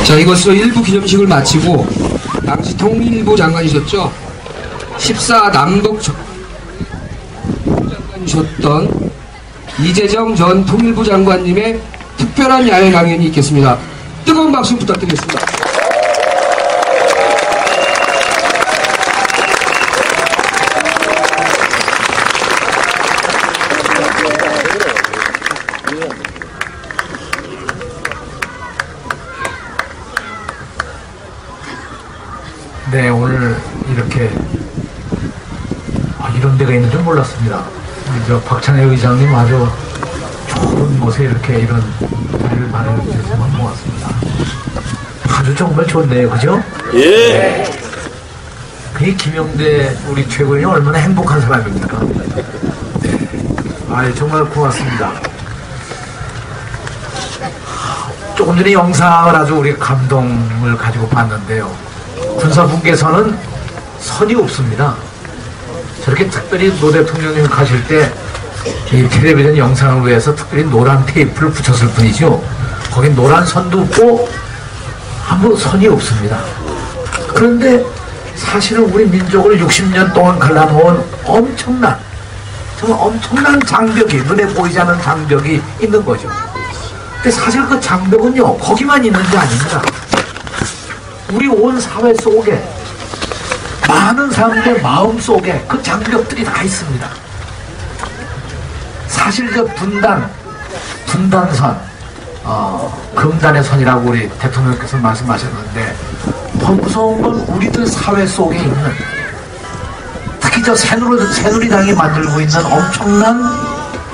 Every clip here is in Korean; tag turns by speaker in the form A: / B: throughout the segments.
A: 자, 이것으로 1부 기념식을 마치고 당시 통일부 장관이셨죠. 14 남북 장관이셨던 이재정 전 통일부 장관님의 특별한 야외 강연이 있겠습니다. 뜨거운 박수 부탁드리겠습니다.
B: 네, 오늘 이렇게 이런 데가 있는 줄 몰랐습니다. 저 박찬혜 의장님 아주 좋은 곳에 이렇게 이런 자리를 마련해 주셔서 너무 고맙습니다. 아주 정말 좋네요, 그죠?
C: 예.
B: 그 김영대 우리 최고위원이 얼마나 행복한 사람입니까? 네. 정말 고맙습니다. 조금 전에 영상을 아주 우리 감동을 가지고 봤는데요. 군사분계선은 선이 없습니다. 저렇게 특별히 노 대통령님이 가실 때 이 텔레비전 영상을 위해서 특별히 노란 테이프를 붙였을 뿐이죠. 거긴 노란 선도 없고 아무 선이 없습니다. 그런데 사실은 우리 민족을 60년 동안 갈라놓은 정말 엄청난 장벽이, 눈에 보이지 않는 장벽이 있는 거죠. 근데 사실 그 장벽은요, 거기만 있는 게 아닙니다. 우리 온 사회 속에, 많은 사람들의 마음 속에 그 장벽들이 다 있습니다. 사실 저 분단선, 금단의 선이라고 우리 대통령께서 말씀하셨는데, 더 무서운 건 우리들 사회 속에 있는, 특히 저 새누리당이 만들고 있는 엄청난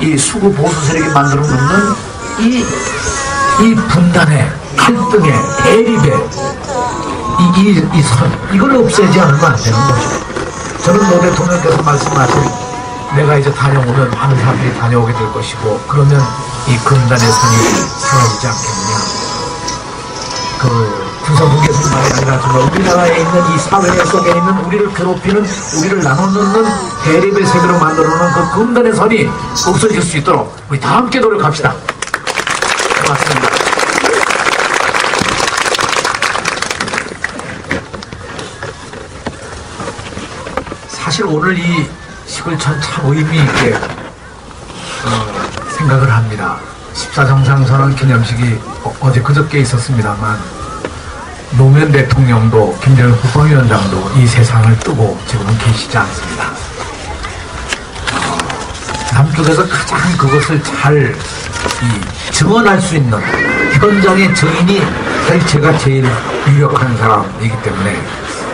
B: 이 수구 보수 세력이 만들어 놓는 이 분단의, 갈등의, 대립의 이 선, 이걸 없애지 않으면 안 되는 거죠. 저는 노 대통령께서 말씀하신 내가 이제 다녀오면 많은 사람들이 다녀오게 될 것이고, 그러면 이 금단의 선이 사라지지 않겠느냐. 그 군사분계선만이 아니라 정말 우리나라에 있는 이 사회 속에 있는 우리를 괴롭히는, 우리를 나눠놓는 대립의 세계로 만들어놓은 그 금단의 선이 없어질 수 있도록 우리 다 함께 노력합시다. 고맙습니다. 사실 오늘 이 식을 참 의미 있게 생각을 합니다. 14정상선언 기념식이 어제 그저께 있었습니다만, 노무현 대통령도 김정일 국방위원장도 이 세상을 뜨고 지금은 계시지 않습니다. 남쪽에서 가장 그것을 잘 증언할 수 있는 현장의 증인이 사실 제가 제일 유력한 사람이기 때문에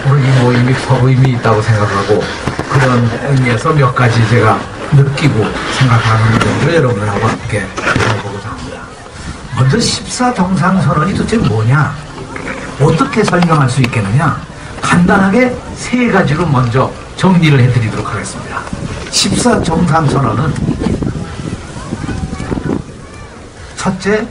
B: 오늘 이 모임이 더 의미 있다고 생각하고, 그런 의미에서 몇 가지 제가 느끼고 생각하는 점을 여러분들하고 함께 나눠보고자 합니다. 먼저 14정상선언이 도대체 뭐냐? 어떻게 설명할 수 있겠느냐? 간단하게 세 가지로 먼저 정리를 해드리도록 하겠습니다. 14정상선언은 첫째,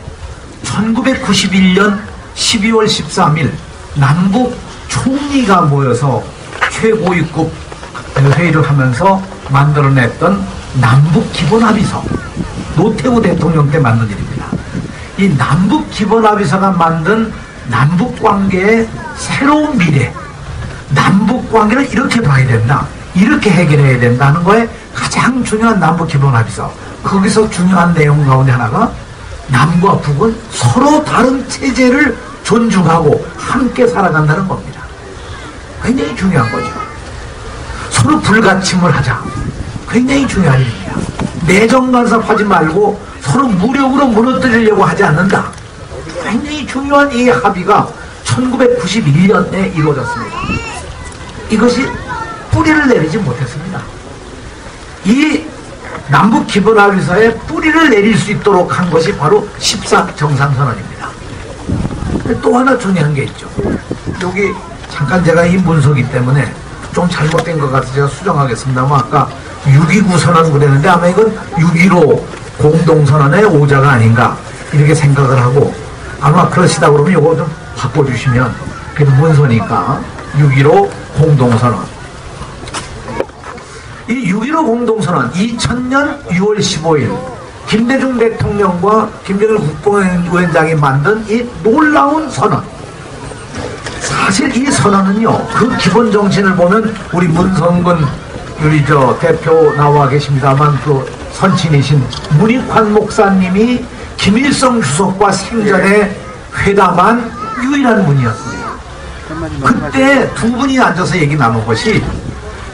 B: 1991년 12월 13일 남북 총리가 모여서 최고위급 회의를 하면서 만들어냈던 남북기본합의서, 노태우 대통령 때 만든 일입니다. 이 남북기본합의서가 만든 남북관계의 새로운 미래, 남북관계를 이렇게 봐야 된다, 이렇게 해결해야 된다는 거에 가장 중요한 남북기본합의서, 거기서 중요한 내용 가운데 하나가 남과 북은 서로 다른 체제를 존중하고 함께 살아간다는 겁니다. 굉장히 중요한 거죠. 서로 불가침을 하자. 굉장히 중요한 일입니다. 내정 간섭하지 말고 서로 무력으로 무너뜨리려고 하지 않는다. 굉장히 중요한 이 합의가 1991년에 이루어졌습니다. 이것이 뿌리를 내리지 못했습니다. 이 남북기본합의서에 뿌리를 내릴 수 있도록 한 것이 바로 14정상선언입니다. 또 하나 중요한 게 있죠. 여기 잠깐 제가 이 문서기 때문에 좀 잘못된 것 같아서 제가 수정하겠습니다만, 아까 6.29 선언 그랬는데 아마 이건 6.15 공동선언의 오자가 아닌가 이렇게 생각을 하고, 아마 그러시다 그러면 이거 좀 바꿔주시면, 그래도 문서니까 6.15 공동선언, 이 6.15 공동선언 2000년 6월 15일 김대중 대통령과 김정일 국방위원장이 만든 이 놀라운 선언, 사실 이 선언은요, 그 기본 정신을 보면 우리 문성근 우리 대표 나와 계십니다만 그 선친이신 문익환 목사님이 김일성 주석과 생전에 회담한 유일한 분이었습니다. 그때 두 분이 앉아서 얘기 나눈 것이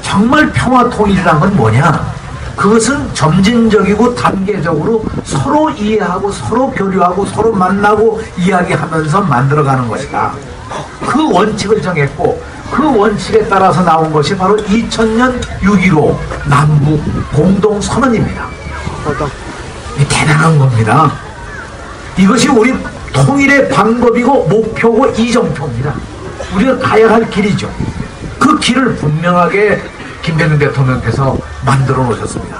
B: 정말 평화 통일이란 건 뭐냐? 그것은 점진적이고 단계적으로 서로 이해하고 서로 교류하고 서로 만나고 이야기하면서 만들어가는 것이다. 그 원칙을 정했고 그 원칙에 따라서 나온 것이 바로 2000년 6.15 남북 공동선언입니다. 대단한 겁니다. 이것이 우리 통일의 방법이고 목표고 이정표입니다. 우리가 가야 할 길이죠. 그 길을 분명하게 김대중 대통령께서 만들어 놓으셨습니다.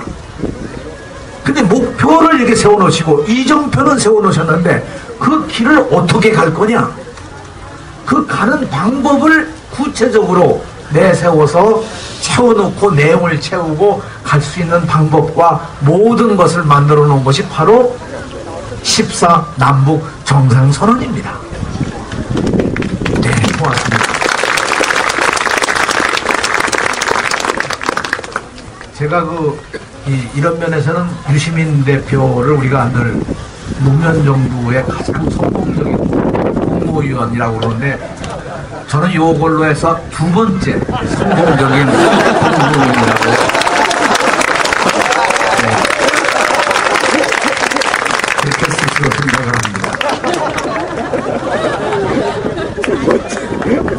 B: 근데 목표를 이렇게 세워 놓으시고 이정표는 세워 놓으셨는데 그 길을 어떻게 갈 거냐? 그 가는 방법을 구체적으로 내세워서 채워놓고 내용을 채우고 갈 수 있는 방법과 모든 것을 만들어 놓은 것이 바로 14 남북 정상선언입니다. 네, 고맙습니다. 제가 이런 면에서는 유시민 대표를 우리가 늘 노무현 정부의 가장 성공적인 국무위원이라고 그러는데 저는 이걸로 해서 두 번째 성공적인 국무위원이라고 그렇게 스스로 생각을 합니다.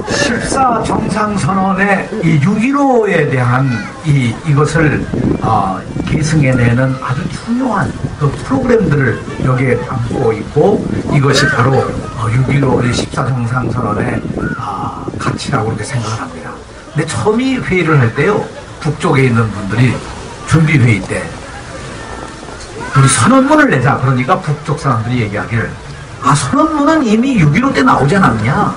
B: 14 정상선언의 이 6.15에 대한 이것을 계승해내는 아주 중요한 그 프로그램들을 여기에 담고 있고 이것이 바로 6.15의 14 정상선언의 가치라고 그렇게 생각을 합니다. 근데 처음에 회의를 할 때요, 북쪽에 있는 분들이 준비회의 때 우리 선언문을 내자 그러니까 북쪽 사람들이 얘기하기를 선언문은 이미 6.15 때 나오지 않았냐?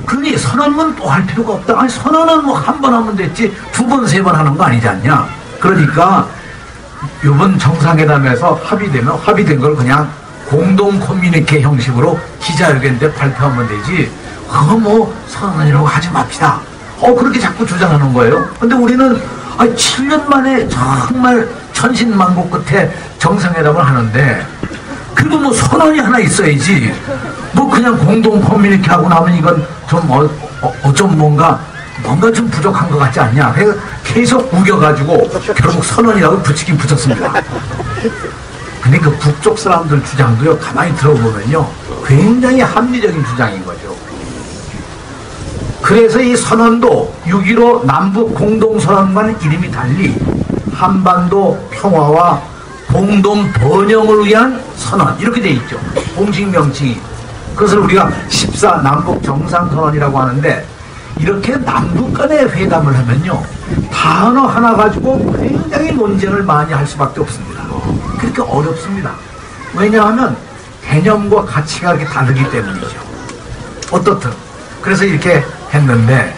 B: 그러니 선언문 또 할 필요가 없다. 아니 선언은 뭐 한 번 하면 됐지 두 번, 세 번 하는 거 아니지 않냐? 그러니까 이번 정상회담에서 합의된 걸 그냥 공동 커뮤니케 형식으로 기자회견 때 발표하면 되지 그거 뭐 선언이라고 하지 맙시다. 그렇게 자꾸 주장하는 거예요. 근데 우리는 7년 만에 정말 천신만고 끝에 정상회담을 하는데 그래도 뭐 선언이 하나 있어야지. 뭐 그냥 공동 커뮤니케 하고 나면 이건 좀 좀 뭔가 좀 부족한 것 같지 않냐. 그래서 계속 우겨가지고 결국 선언이라고 붙이긴 붙였습니다. 근데 그 북쪽 사람들 주장도요, 가만히 들어보면요, 굉장히 합리적인 주장인 거죠. 그래서 이 선언도 6.15 남북 공동선언과는 이름이 달리 한반도 평화와 공동 번영을 위한 선언 이렇게 돼 있죠. 공식 명칭이. 그것을 우리가 14 남북 정상선언이라고 하는데 이렇게 남북 간의 회담을 하면요, 단어 하나 가지고 굉장히 논쟁을 많이 할 수밖에 없습니다. 그렇게 어렵습니다. 왜냐하면 개념과 가치가 이렇게 다르기 때문이죠. 어떻든. 그래서 이렇게 했는데,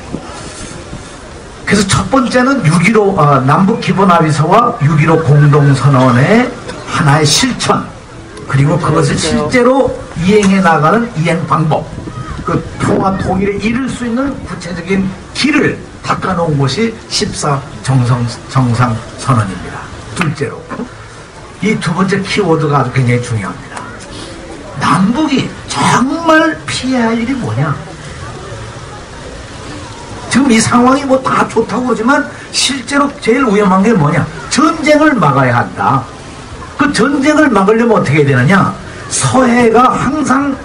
B: 그래서 첫 번째는 6.15 남북 기본합의서와 6.15 공동선언의 하나의 실천, 그리고 그것을 실제로 이행해 나가는 이행 방법, 그 평화 통일에 이를 수 있는 구체적인 길을 닦아놓은 것이 14 정상선언입니다. 둘째로 이 두 번째 키워드가 아주 굉장히 중요합니다. 남북이 정말 피해야 할 일이 뭐냐? 지금 이 상황이 뭐 다 좋다고 그러지만 실제로 제일 위험한 게 뭐냐? 전쟁을 막아야 한다. 그 전쟁을 막으려면 어떻게 해야 되느냐? 서해가 항상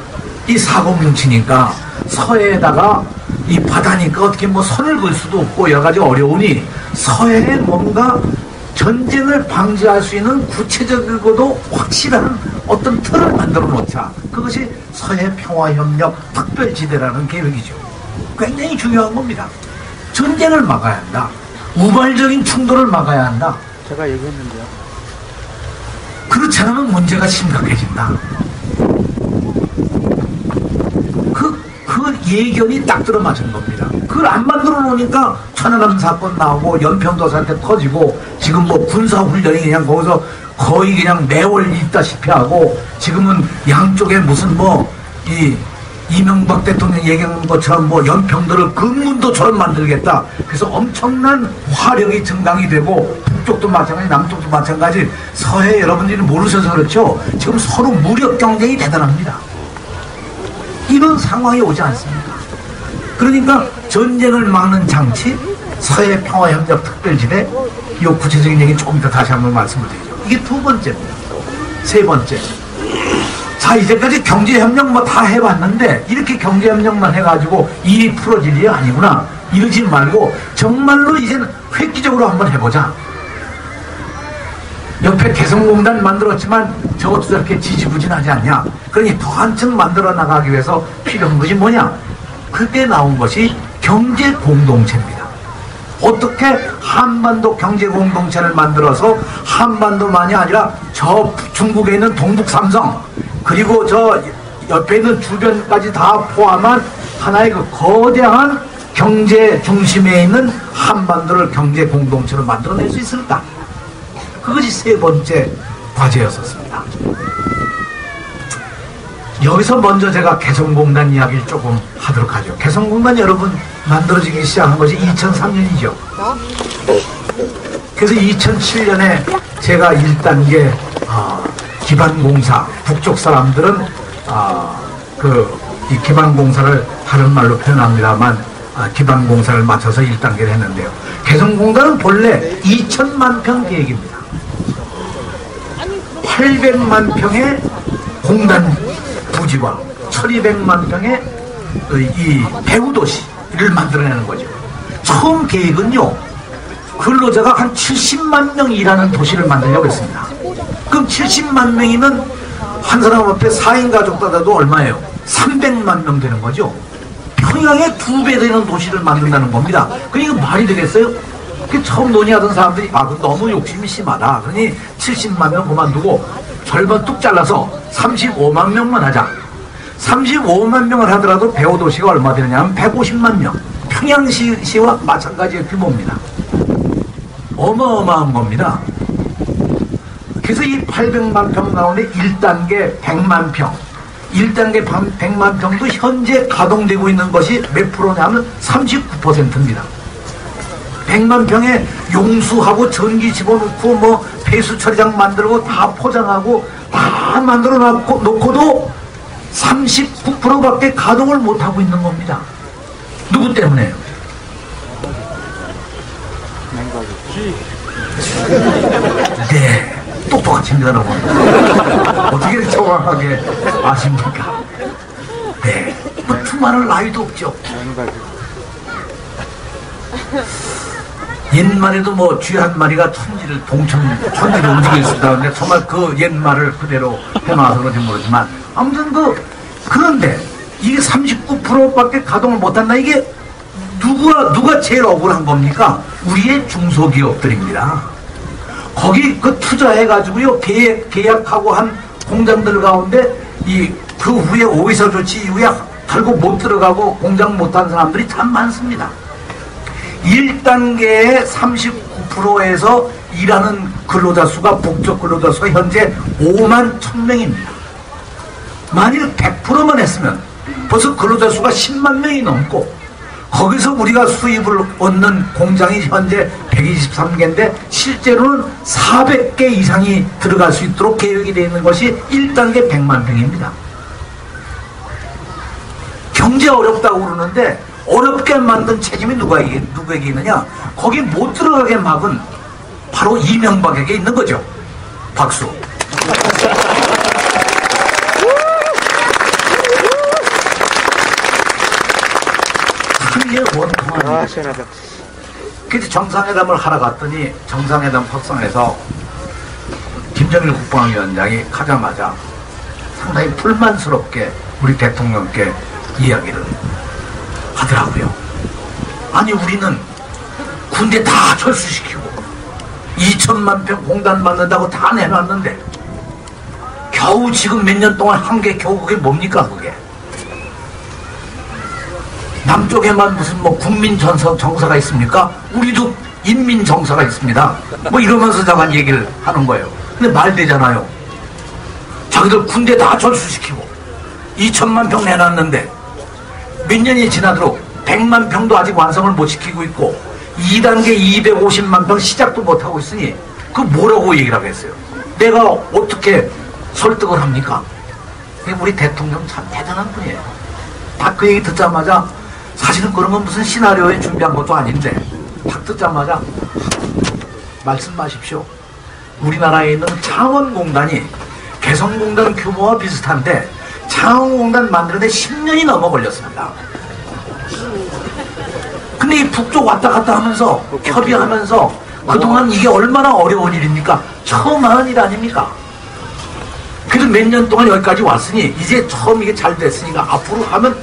B: 이 사고뭉치니까 서해에다가 이 바다니까 어떻게 뭐 선을 그을 수도 없고 여러 가지 어려우니 서해에 뭔가 전쟁을 방지할 수 있는 구체적이고도 확실한 어떤 틀을 만들어 놓자. 그것이 서해 평화협력 특별지대라는 계획이죠. 굉장히 중요한 겁니다. 전쟁을 막아야 한다. 우발적인 충돌을 막아야 한다.
C: 제가 얘기했는데요.
B: 그렇지 않으면 문제가 심각해진다. 그 예견이 딱 들어맞은 겁니다. 그걸 안 만들어 놓으니까 천안함 사건 나오고 연평도 사태 터지고 지금 뭐 군사훈련이 그냥 거기서 거의 그냥 매월 있다시피 하고 지금은 양쪽에 무슨 뭐 이명박 대통령 얘기한 것처럼 뭐 연평도를 금문도처럼 만들겠다. 그래서 엄청난 화력이 증강이 되고 북쪽도 마찬가지, 남쪽도 마찬가지. 서해 여러분들이 모르셔서 그렇죠. 지금 서로 무력 경쟁이 대단합니다. 이런 상황이 오지 않습니까? 그러니까 전쟁을 막는 장치, 서해 평화협력 특별지대, 이 구체적인 얘기 조금 더 다시 한번 말씀을 드리죠. 이게 두 번째입니다. 세 번째. 자, 이제까지 경제협력 뭐 다 해봤는데 이렇게 경제협력만 해가지고 일이 풀어질 일이 아니구나. 이러지 말고 정말로 이제는 획기적으로 한번 해보자. 옆에 개성공단 만들었지만 저것도 저렇게 지지부진하지 않냐. 그러니 더 한층 만들어 나가기 위해서 필요한 것이 뭐냐. 그때 나온 것이 경제공동체입니다. 어떻게 한반도 경제공동체를 만들어서 한반도만이 아니라 저 중국에 있는 동북삼성 그리고 저 옆에 있는 주변까지 다 포함한 하나의 그 거대한 경제 중심에 있는 한반도를 경제공동체로 만들어낼 수 있을까? 그것이 세 번째 과제였었습니다. 여기서 먼저 제가 개성공단 이야기를 조금 하도록 하죠. 개성공단 여러분 만들어지기 시작한 것이 2003년이죠. 그래서 2007년에 제가 1단계 기반공사, 북쪽 사람들은 이 기반공사를 다른 말로 표현합니다만 기반공사를 맞춰서 1단계를 했는데요. 개성공단은 본래 2천만 평 계획입니다. 800만 평의 공단 부지와 1200만 평의 이 배후도시를 만들어내는 거죠. 처음 계획은요, 근로자가 한 70만 명 일하는 도시를 만들려고 했습니다. 그럼 70만 명이면 한 사람 앞에 4인 가족 따라도 얼마예요? 300만 명 되는 거죠. 평양의 2배 되는 도시를 만든다는 겁니다. 그러니까 말이 되겠어요? 그 처음 논의하던 사람들이 그 너무 욕심이 심하다. 그러니 70만 명 그만두고 절반 뚝 잘라서 35만 명만 하자. 35만 명을 하더라도 배후도시가 얼마 되느냐면 150만 명. 평양시와 마찬가지의 규모입니다. 어마어마한 겁니다. 그래서 이 800만 평 가운데 1단계 100만 평, 1단계 100만 평도 현재 가동되고 있는 것이 몇 프로냐면 39%입니다. 100만 평에 용수하고 전기 집어넣고 뭐 폐수 처리장 만들고 다 포장하고 다 만들어 놓고도 39%밖에 가동을 못하고 있는 겁니다. 누구 때문에요? 네, 똑똑하십니다, 여러분. 어떻게 정확하게 아십니까? 네, 뭐 두말할 나위도 없죠. 옛말에도 뭐 쥐 한 마리가 천지를 움직일 수 있다. 근데 정말 그 옛말을 그대로 해놔서 그런지 모르지만 아무튼 그런데 이게 39%밖에 가동을 못한다. 이게 누가 제일 억울한 겁니까? 우리의 중소기업들입니다. 거기 그 투자해가지고요 계약하고 한 공장들 가운데 그 후에 오이사 조치 이후에 결국 못 들어가고 공장 못한 사람들이 참 많습니다. 1단계의 39%에서 일하는 근로자 수가 북쪽 근로자 수가 현재 5만 1000명입니다. 만일 100%만 했으면 벌써 근로자 수가 10만 명이 넘고 거기서 우리가 수입을 얻는 공장이 현재 123개인데 실제로는 400개 이상이 들어갈 수 있도록 계획이 되어 있는 것이 1단계 100만 평입니다. 경제 어렵다고 그러는데 어렵게 만든 책임이 누구에게 있느냐? 거기 못 들어가게 막은 바로 이명박에게 있는 거죠. 박수. 그게 원통합니다. 그래서 정상회담을 하러 갔더니 정상회담 확성에서 김정일 국방위원장이 가자마자 상당히 불만스럽게 우리 대통령께 이야기를 하더라고요. 아니 우리는 군대 다 철수시키고 2천만 평 공단 만든다고 다 내놨는데 겨우 지금 몇 년 동안 한 게 겨우 그게 뭡니까 그게. 남쪽에만 무슨 뭐 국민정서가 있습니까? 우리도 인민정서가 있습니다. 뭐 이러면서 저간 얘기를 하는 거예요. 근데 말 되잖아요. 자기들 군대 다 철수시키고 2천만 평 내놨는데 몇 년이 지나도록 100만 평도 아직 완성을 못 시키고 있고 2단계 250만 평 시작도 못하고 있으니 그 뭐라고 얘기를 하겠어요? 내가 어떻게 설득을 합니까? 우리 대통령 참 대단한 분이에요. 딱 그 얘기 듣자마자 사실은 그런 건 무슨 시나리오에 준비한 것도 아닌데 딱 듣자마자 말씀하십시오. 우리나라에 있는 창원공단이 개성공단 규모와 비슷한데 창원공단 만드는데 10년이 넘어 걸렸습니다. 근데 이 북쪽 왔다 갔다 하면서 협의하면서 그동안 이게 얼마나 어려운 일입니까? 처음 하는 일 아닙니까? 그래도 몇 년 동안 여기까지 왔으니 이제 처음 이게 잘 됐으니까 앞으로 하면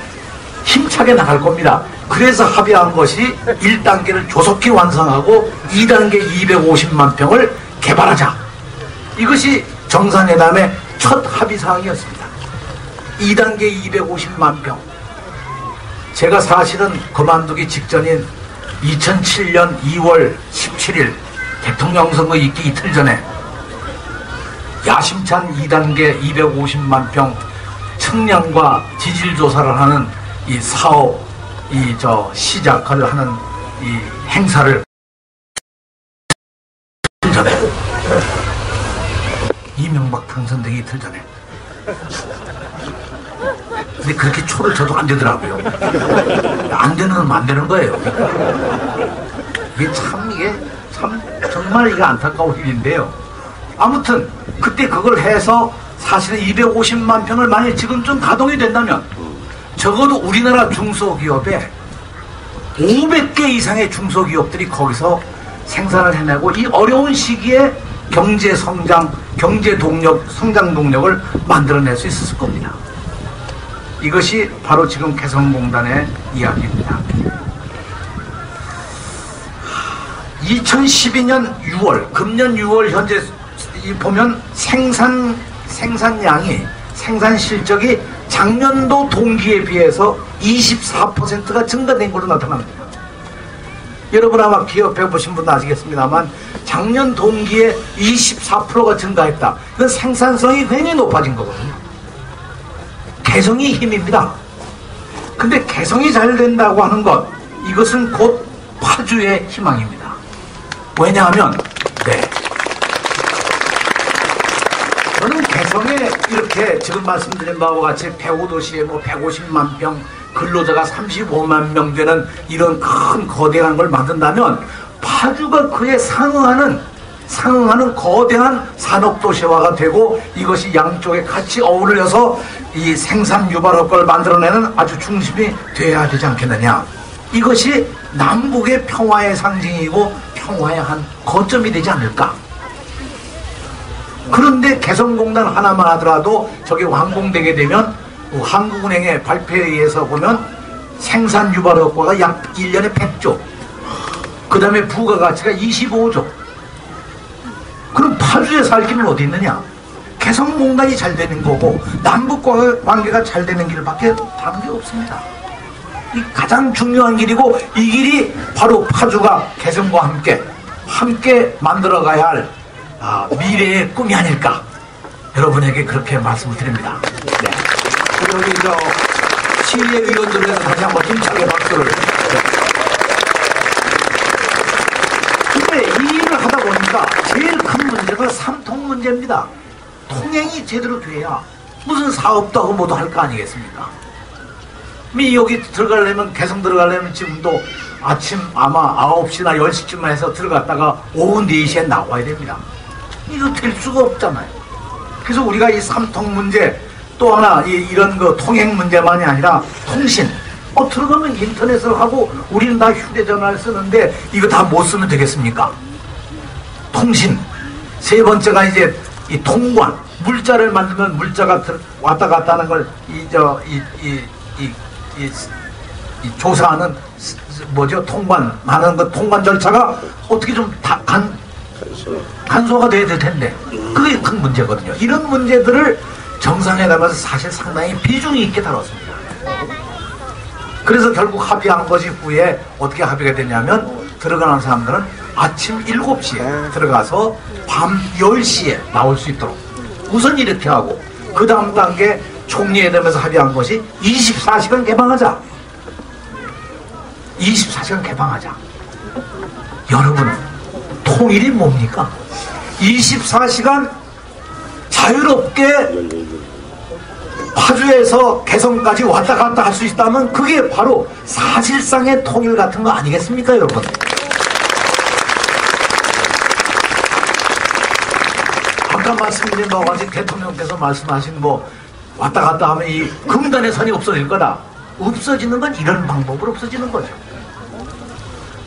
B: 힘차게 나갈 겁니다. 그래서 합의한 것이 1단계를 조속히 완성하고 2단계 250만 평을 개발하자. 이것이 정상회담의 첫 합의사항이었습니다. 2단계 250만 평. 제가 사실은 그만두기 직전인 2007년 2월 17일 대통령 선거 있기 이틀 전에 야심찬 2단계 250만 평 측량과 지질 조사를 하는 이 사업, 시작을 하는 이 행사를 이틀 전에 이명박 당선되기 이틀 전에. 근데 그렇게 초를 쳐도 안 되더라고요. 안 되는 건 안 되는 거예요. 이게 참 정말 이게 안타까운 일인데요. 아무튼 그때 그걸 해서 사실은 250만 평을 만약 지금쯤 가동이 된다면 적어도 우리나라 중소기업에 500개 이상의 중소기업들이 거기서 생산을 해내고 이 어려운 시기에 경제 성장, 경제 동력, 성장 동력을 만들어낼 수 있었을 겁니다. 이것이 바로 지금 개성공단의 이야기입니다. 2012년 6월, 금년 6월 현재 보면 생산량이, 생산 실적이 작년도 동기에 비해서 24%가 증가된 걸로 나타납니다. 여러분 아마 기업해 보신 분도 아시겠습니다만 작년 동기에 24%가 증가했다. 이건 생산성이 굉장히 높아진 거거든요. 개성이 힘입니다. 근데 개성이 잘 된다고 하는 것, 이것은 곧 파주의 희망입니다. 왜냐하면 저는 개성에 이렇게 지금 말씀드린 바와 같이 105도시에 150만 평, 근로자가 35만 명 되는 이런 큰 거대한 걸 만든다면 파주가 그에 상응하는 거대한 산업도시화가 되고 이것이 양쪽에 같이 어우러져서 이 생산 유발 효과를 만들어내는 아주 중심이 되어야 되지 않겠느냐. 이것이 남북의 평화의 상징이고 평화의 한 거점이 되지 않을까. 그런데 개성공단 하나만 하더라도 저게 완공되게 되면 한국은행의 발표에 의해서 보면 생산 유발 효과가 약 1년에 100조, 그 다음에 부가가치가 25조. 그럼 파주에 살 길은 어디 있느냐? 개성공단이 잘 되는 거고 남북과의 관계가 잘 되는 길밖에 다른 게 없습니다. 이 가장 중요한 길이고 이 길이 바로 파주가 개성과 함께 만들어가야 할 미래의 꿈이 아닐까. 여러분에게 그렇게 말씀을 드립니다. 네. 여기 시의회 의원들을 해서 다시 한번 힘차게 박수를. 근데 이 일을 하다 보니까 제일 큰 문제가 삼통 문제입니다. 통행이 제대로 돼야 무슨 사업도 하고 뭐도 할 거 아니겠습니까? 여기 들어가려면, 개성 들어가려면 지금도 아침 아마 9시나 10시쯤 해서 들어갔다가 오후 4시에 나와야 됩니다. 이거 될 수가 없잖아요. 그래서 우리가 이 삼통 문제, 또 하나 이런 거 통행 문제만이 아니라 통신. 들어가면 인터넷을 하고 우리는 다 휴대전화를 쓰는데 이거 다 못 쓰면 되겠습니까? 통신. 세 번째가 이제 이 통관. 물자를 만들면 물자가 왔다 갔다 하는 걸 조사하는 통관하는 그 통관 절차가 어떻게 좀 간소화가 돼야 될 텐데 그게 큰 문제거든요. 이런 문제들을 정상회담에서 사실 상당히 비중이 있게 다뤘습니다. 그래서 결국 합의한 것이 후에 어떻게 합의가 됐냐면 들어가는 사람들은 아침 7시에 들어가서 밤 10시에 나올 수 있도록 우선 이렇게 하고 그 다음 단계 총리회담에서 합의한 것이 24시간 개방하자. 24시간 개방하자. 여러분, 통일이 뭡니까? 24시간 자유롭게 파주에서 개성까지 왔다 갔다 할 수 있다면 그게 바로 사실상의 통일 같은 거 아니겠습니까, 여러분? 아까 말씀드린 바와 같이 대통령께서 말씀하신 뭐 왔다 갔다 하면 이 금단의 선이 없어질 거다. 없어지는 건 이런 방법으로 없어지는 거죠.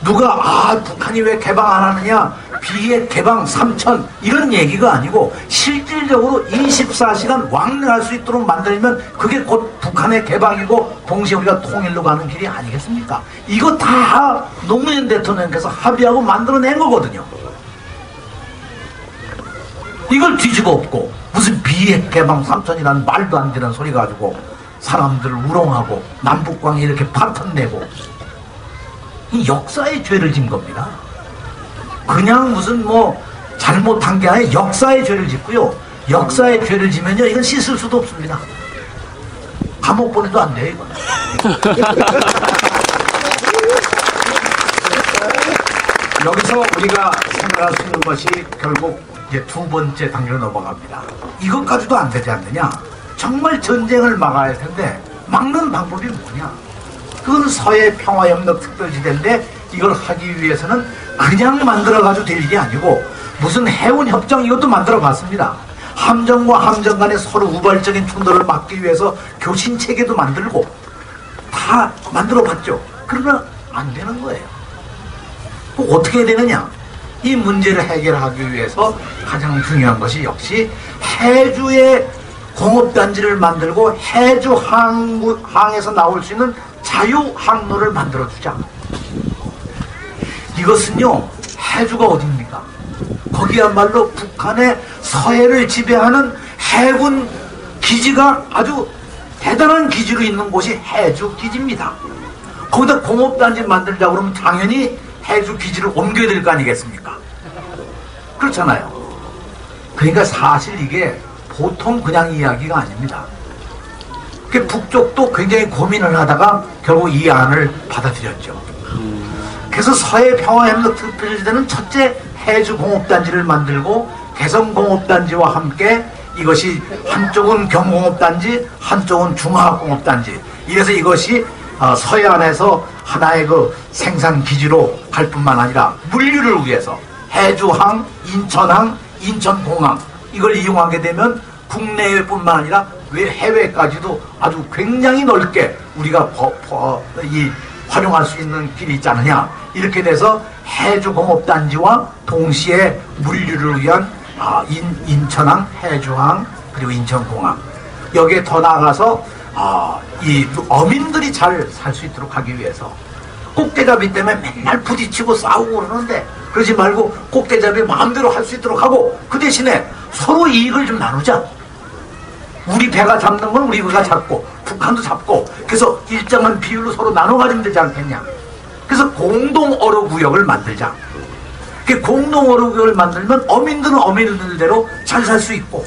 B: 누가 북한이 왜 개방 안 하느냐, 비핵 개방 3천 이런 얘기가 아니고 실질적으로 24시간 왕래할 수 있도록 만들면 그게 곧 북한의 개방이고 동시에 우리가 통일로 가는 길이 아니겠습니까? 이거 다 노무현 대통령께서 합의하고 만들어낸 거거든요. 이걸 뒤집어 엎고 무슨 비핵 개방 3천이라는 말도 안 되는 소리 가지고 사람들을 우롱하고 남북광에 이렇게 파탄 내고, 이 역사의 죄를 진 겁니다. 그냥 무슨 뭐 잘못한 게 아니라 역사의 죄를 짓고요. 역사의 죄를 지면요, 이건 씻을 수도 없습니다. 감옥 보내도 안 돼요, 이건. 여기서 우리가 생각할 수 있는 것이 결국 이제 두 번째 단계로 넘어갑니다. 이것까지도 안 되지 않느냐? 정말 전쟁을 막아야 할 텐데 막는 방법이 뭐냐? 그건 서해 평화협력 특별지대인데 이걸 하기 위해서는 그냥 만들어가지고 될 일이 아니고 무슨 해운협정 이것도 만들어봤습니다. 함정과 함정 간에 서로 우발적인 충돌을 막기 위해서 교신체계도 만들고 다 만들어봤죠. 그러나 안 되는 거예요. 꼭 어떻게 해야 되느냐? 이 문제를 해결하기 위해서 가장 중요한 것이 역시 해주의 공업단지를 만들고 해주 항에서 나올 수 있는 자유항로를 만들어주자. 이것은요, 해주가 어딥니까? 거기야말로 북한의 서해를 지배하는 해군 기지가 아주 대단한 기지로 있는 곳이 해주 기지입니다. 거기다 공업단지 만들자 그러면 당연히 해주 기지를 옮겨야 될 거 아니겠습니까? 그렇잖아요. 그러니까 사실 이게 보통 그냥 이야기가 아닙니다. 북쪽도 굉장히 고민을 하다가 결국 이 안을 받아들였죠. 그래서 서해 평화협력 특별지대는 첫째 해주 공업단지를 만들고 개성공업단지와 함께 이것이 한쪽은 경공업단지, 한쪽은 중화공업단지. 이래서 이것이 서해안에서 하나의 그 생산기지로 갈 뿐만 아니라 물류를 위해서 해주항, 인천항, 인천공항 이걸 이용하게 되면 국내뿐만 아니라 해외까지도 아주 굉장히 넓게 우리가 활용할 수 있는 길이 있지 않느냐. 이렇게 돼서 해주공업단지와 동시에 물류를 위한 인천항, 해주항, 그리고 인천공항. 여기에 더 나아가서 이 어민들이 잘 살 수 있도록 하기 위해서 꼭대잡이 때문에 맨날 부딪히고 싸우고 그러는데 그러지 말고 꼭대잡이 마음대로 할 수 있도록 하고 그 대신에 서로 이익을 좀 나누자. 우리 배가 잡는 건 우리 배가 잡고 북한도 잡고 그래서 일정한 비율로 서로 나눠 가지면 되지 않겠냐. 그래서 공동어로구역을 만들자. 그 공동어로구역을 만들면 어민들은 어민들대로 잘 살 수 있고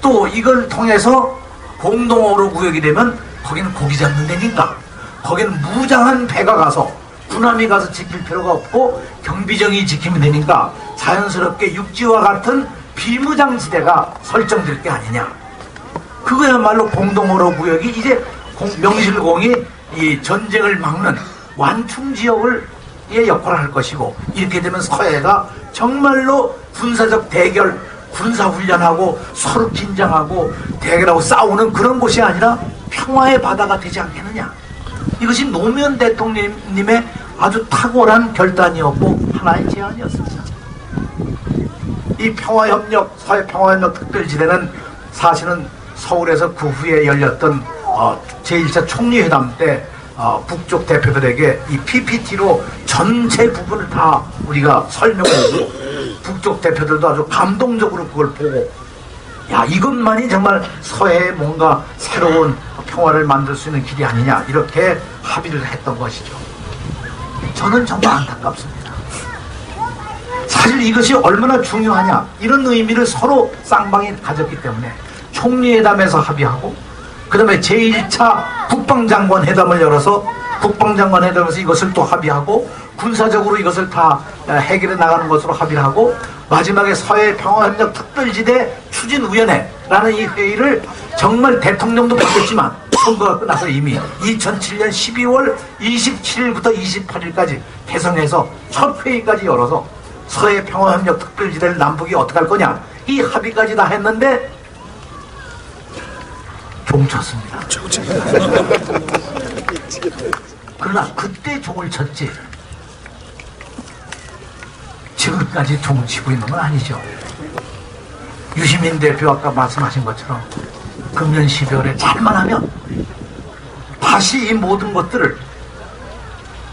B: 또 이걸 통해서 공동어로구역이 되면 거기는 고기 잡는 데니까 거기는 무장한 배가 가서 군함이 가서 지킬 필요가 없고 경비정이 지키면 되니까 자연스럽게 육지와 같은 비무장지대가 설정될 게 아니냐. 그거야말로 공동어로구역이 이제 명실공히 이 전쟁을 막는 완충지역의 역할을 할 것이고 이렇게 되면 서해가 정말로 군사적 대결, 군사훈련하고 서로 긴장하고 대결하고 싸우는 그런 곳이 아니라 평화의 바다가 되지 않겠느냐. 이것이 노무현 대통령님의 아주 탁월한 결단이었고 하나의 제안이었습니다. 이 평화협력, 서해평화협력 특별지대는 사실은 서울에서 그 후에 열렸던 제1차 총리회담 때 북쪽 대표들에게 이 PPT로 전체 부분을 다 우리가 설명해주고 북쪽 대표들도 아주 감동적으로 그걸 보고 야 이것만이 정말 서해에 뭔가 새로운 평화를 만들 수 있는 길이 아니냐 이렇게 합의를 했던 것이죠. 저는 정말 안타깝습니다. 사실 이것이 얼마나 중요하냐 이런 의미를 서로 쌍방이 가졌기 때문에 총리회담에서 합의하고 그 다음에 제1차 국방장관 회담을 열어서 국방장관 회담에서 이것을 또 합의하고 군사적으로 이것을 다 해결해 나가는 것으로 합의를 하고 마지막에 서해 평화협력 특별지대 추진위원회라는 이 회의를 정말 대통령도 바뀌었지만 선거가 끝나서 이미 2007년 12월 27일부터 28일까지 개성해서 첫 회의까지 열어서 서해 평화협력 특별지대를 남북이 어떻게 할 거냐 이 합의까지 다 했는데 종쳤습니다. 그러나 그때 종을 쳤지 지금까지 종을 치고 있는 건 아니죠. 유시민 대표 아까 말씀하신 것처럼 금년 12월에 잘만 하면 다시 이 모든 것들을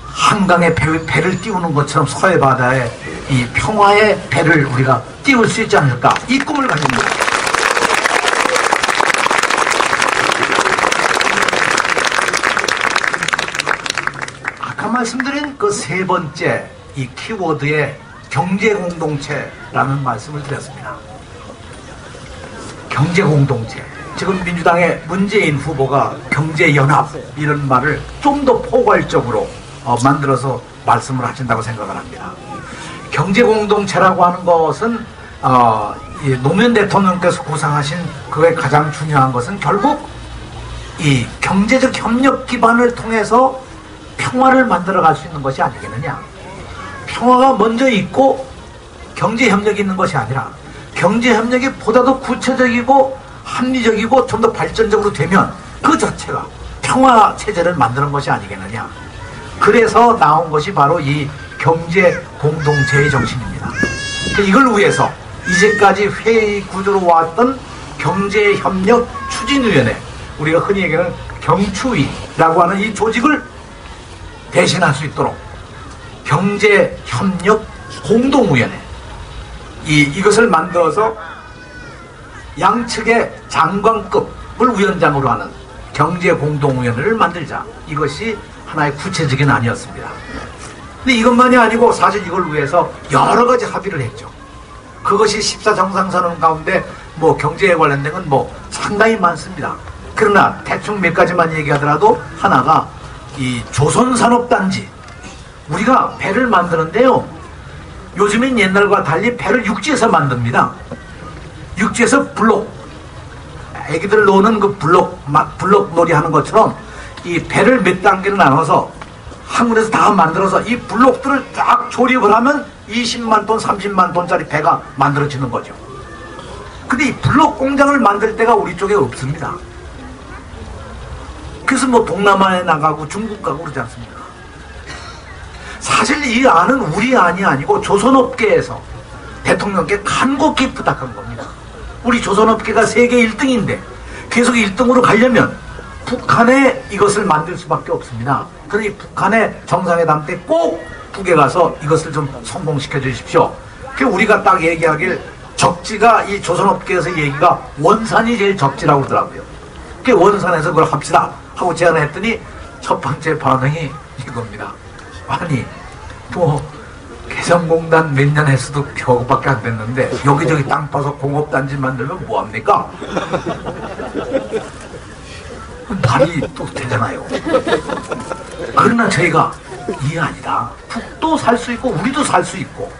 B: 한강에 배를 띄우는 것처럼 서해 바다에 이 평화의 배를 우리가 띄울 수 있지 않을까 이 꿈을 가집니다. 아까 말씀드린 그 세 번째 이 키워드의 경제공동체라는 말씀을 드렸습니다. 경제공동체. 지금 민주당의 문재인 후보가 경제연합 이런 말을 좀 더 포괄적으로 만들어서 말씀을 하신다고 생각을 합니다. 경제공동체라고 하는 것은 노무현 대통령께서 구상하신 그의 가장 중요한 것은 결국 이 경제적 협력 기반을 통해서 평화를 만들어갈 수 있는 것이 아니겠느냐. 평화가 먼저 있고 경제협력이 있는 것이 아니라 경제협력이 보다 더 구체적이고 합리적이고 좀 더 발전적으로 되면 그 자체가 평화체제를 만드는 것이 아니겠느냐. 그래서 나온 것이 바로 이 경제공동체의 정신입니다. 이걸 위해서 이제까지 회의 구조로 왔던 경제협력 추진위원회, 우리가 흔히 얘기하는 경추위라고 하는 이 조직을 대신할 수 있도록 경제협력 공동위원회 이것을 만들어서 양측의 장관급을 위원장으로 하는 경제공동위원회를 만들자. 이것이 하나의 구체적인 안이었습니다. 근데 이것만이 아니고 사실 이걸 위해서 여러 가지 합의를 했죠. 그것이 14정상선언 가운데 뭐 경제에 관련된 건 뭐 상당히 많습니다. 그러나 대충 몇 가지만 얘기하더라도 하나가 이 조선산업단지, 우리가 배를 만드는데요, 요즘엔 옛날과 달리 배를 육지에서 만듭니다. 육지에서 블록, 애기들 노는 그 블록 놀이 하는 것처럼 이 배를 몇 단계로 나눠서 한 군데서 다 만들어서 이 블록들을 딱 조립을 하면 20만 톤, 30만 톤짜리 배가 만들어지는 거죠. 근데 이 블록 공장을 만들 때가 우리 쪽에 없습니다. 그래서 뭐 동남아에 나가고 중국 가고 그러지 않습니까? 사실 이 안은 우리 안이 아니고 조선업계에서 대통령께 간곡히 부탁한 겁니다. 우리 조선업계가 세계 1등인데 계속 1등으로 가려면 북한에 이것을 만들 수밖에 없습니다. 그러니 북한의 정상회담 때 꼭 북에 가서 이것을 좀 성공시켜 주십시오. 그래서 우리가 딱 얘기하길 적지가 이 조선업계에서 얘기가 원산이 제일 적지라고 그러더라고요. 그 원산에서 그걸 합시다 하고 제안을 했더니 첫 번째 반응이 이겁니다. 아니 뭐 개성공단 몇 년 했어도 겨우밖에 안 됐는데 여기저기 땅 파서 공업단지 만들면 뭐합니까? 말이 또 되잖아요. 그러나 저희가 이게 아니다. 북도 살 수 있고 우리도 살 수 있고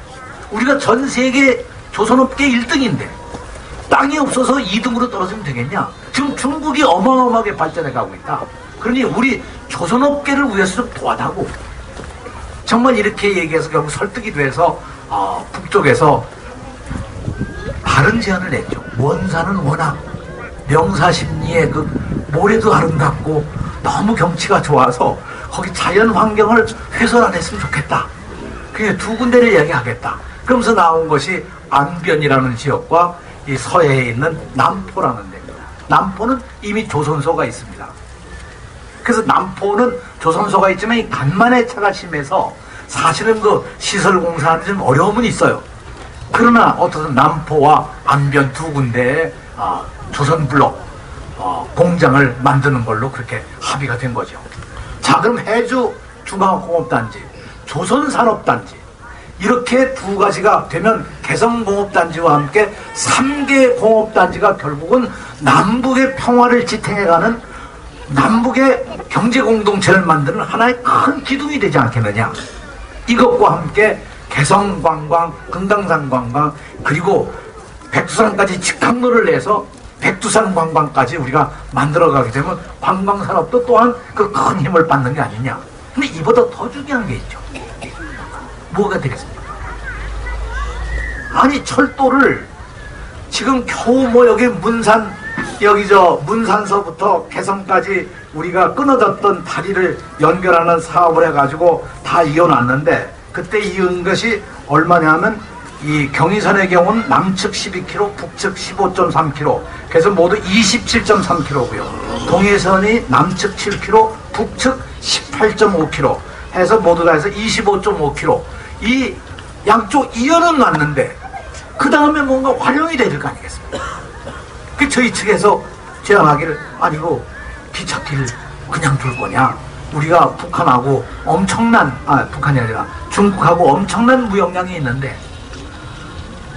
B: 우리가 전 세계 조선업계 1등인데 땅이 없어서 2등으로 떨어지면 되겠냐? 지금 중국이 어마어마하게 발전해 가고 있다. 그러니 우리 조선업계를 위해서 좀 도와달라고 정말 이렇게 얘기해서 결국 설득이 돼서 북쪽에서 다른 제안을 냈죠. 원산은 워낙 명사십리의 그 모래도 아름답고 너무 경치가 좋아서 거기 자연 환경을 훼손 안 했으면 좋겠다. 그냥 두 군데를 이야기하겠다. 그러면서 나온 것이 안변이라는 지역과 이 서해에 있는 남포라는 데입니다. 남포는 이미 조선소가 있습니다. 그래서 남포는 조선소가 있지만 이 간만에 차가 심해서 사실은 그 시설 공사하는 좀 어려움은 있어요. 그러나 어떻든 남포와 안변 두 군데에 조선블록 공장을 만드는 걸로 그렇게 합의가 된 거죠. 자, 그럼 해주 중앙공업단지, 조선산업단지 이렇게 두 가지가 되면 개성공업단지와 함께 3개 공업단지가 결국은 남북의 평화를 지탱해가는 남북의 경제 공동체를 만드는 하나의 큰 기둥이 되지 않겠느냐. 이것과 함께 개성관광, 금강산관광, 그리고 백두산까지 직항로를 내서 백두산 관광까지 우리가 만들어가게 되면 관광산업도 또한 그 큰 힘을 받는 게 아니냐. 근데 이보다 더 중요한 게 있죠. 뭐가 되겠습니까? 아니, 철도를 지금 겨우 뭐 여기 문산서부터 개성까지 우리가 끊어졌던 다리를 연결하는 사업을 해가지고 다 이어놨는데, 그때 이은 것이 얼마냐면 이 경의선의 경우는 남측 12km, 북측 15.3km, 그래서 모두 27.3km고요. 동해선이 남측 7km, 북측 18.5km 해서 모두 다 해서 25.5km. 이 양쪽 이어는 놨는데 그 다음에 뭔가 활용이 돼야 될 거 아니겠습니까? 그 저희 측에서 제안하기를, 아니 이거 기찻길 그냥 둘 거냐? 우리가 북한하고 북한이 아니라 중국하고 엄청난 무역량이 있는데,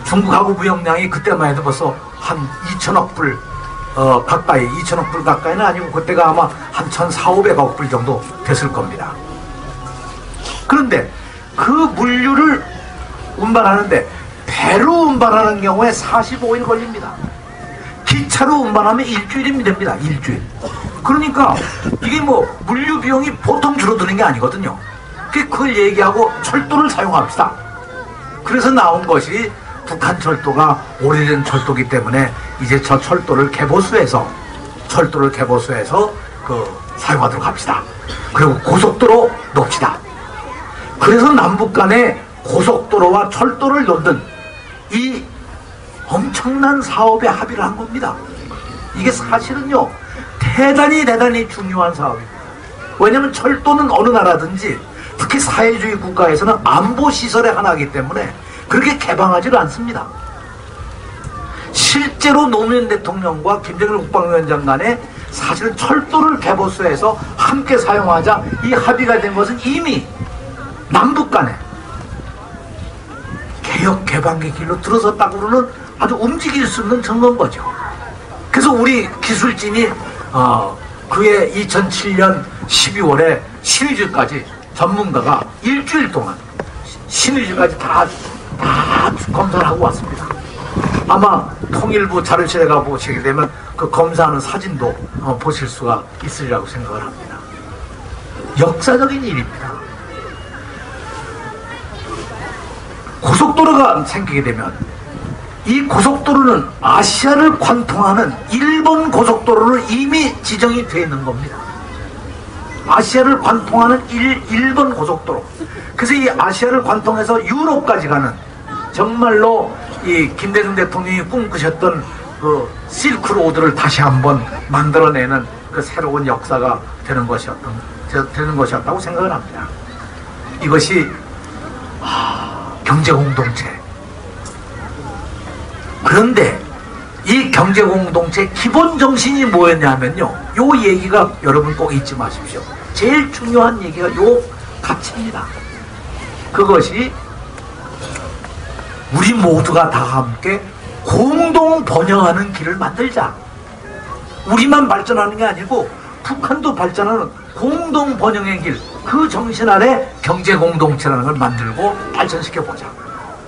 B: 중국하고 무역량이 그때만 해도 벌써 한 2천억 불 가까이, 2천억 불 가까이는 아니고 그때가 아마 한 1,400~500억 불 정도 됐을 겁니다. 그런데 그 물류를 운반하는데 배로 운반하는 경우에 45일 걸립니다. 기차로 운반하면 일주일이면 됩니다. 일주일. 그러니까 이게 뭐 물류 비용이 보통 줄어드는 게 아니거든요. 그걸 얘기하고 철도를 사용합시다. 그래서 나온 것이 북한 철도가 오래된 철도기 때문에 이제 저 철도를 개보수해서 사용하도록 합시다. 그리고 고속도로 놓읍시다. 그래서 남북 간에 고속도로와 철도를 놓는 이 엄청난 사업에 합의를 한 겁니다. 이게 사실은요, 대단히 중요한 사업입니다. 왜냐하면 철도는 어느 나라든지 특히 사회주의 국가에서는 안보시설의 하나이기 때문에 그렇게 개방하지를 않습니다. 실제로 노무현 대통령과 김정일 국방위원장 간에 사실은 철도를 개보수해서 함께 사용하자 이 합의가 된 것은 이미 남북 간에 개혁 개방의 길로 들어섰다고는 아주 움직일 수 있는 증거인 거죠. 그래서 우리 기술진이 그해 2007년 12월에 신의주까지 전문가가 일주일 동안 신의주까지 다 검사를 하고 왔습니다. 아마 통일부 자료실에 가 보시게 되면 그 검사하는 사진도 보실 수가 있으리라고 생각을 합니다. 역사적인 일입니다. 고속도로가 생기게 되면 이 고속도로는 아시아를 관통하는 일본 고속도로로 이미 지정이 되어 있는 겁니다. 아시아를 관통하는 일본 고속도로. 그래서 이 아시아를 관통해서 유럽까지 가는, 정말로 이 김대중 대통령이 꿈꾸셨던 그 실크로드를 다시 한번 만들어내는 그 새로운 역사가 되는 것이었다고 생각을 합니다. 이것이 경제공동체. 그런데 이 경제공동체 기본 정신이 뭐였냐면요, 요 얘기가 여러분 꼭 잊지 마십시오. 제일 중요한 얘기가 요 가치입니다. 그것이 우리 모두가 다 함께 공동 번영하는 길을 만들자. 우리만 발전하는 게 아니고 북한도 발전하는 공동 번영의 길, 그 정신 아래 경제공동체라는 걸 만들고 발전시켜보자.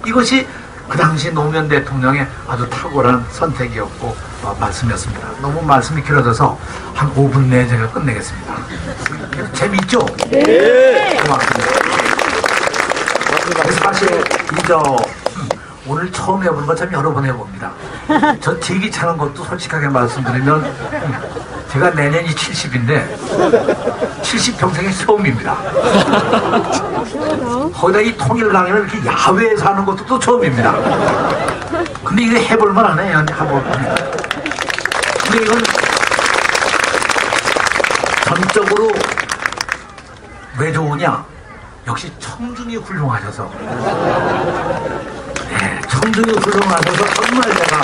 B: 이것이 그 당시 노무현 대통령의 아주 탁월한 선택이었고 말씀이었습니다. 너무 말씀이 길어져서 한 5분 내에 제가 끝내겠습니다. 재미있죠? 네. 고맙습니다. 그래서 사실 오늘 처음 해보는 건 참 여러 번 해봅니다. 저 되게 차는 것도 솔직하게 말씀드리면 제가 내년이 70인데 70 평생의 처음입니다. 거기다 이 통일 강연을 이렇게 야외에서 하는 것도 또 처음입니다. 근데 이거 해볼만 하네요. 근데 이건 전적으로 왜 좋으냐? 역시 청중이 훌륭하셔서, 네, 청중이 훌륭하셔서 정말 제가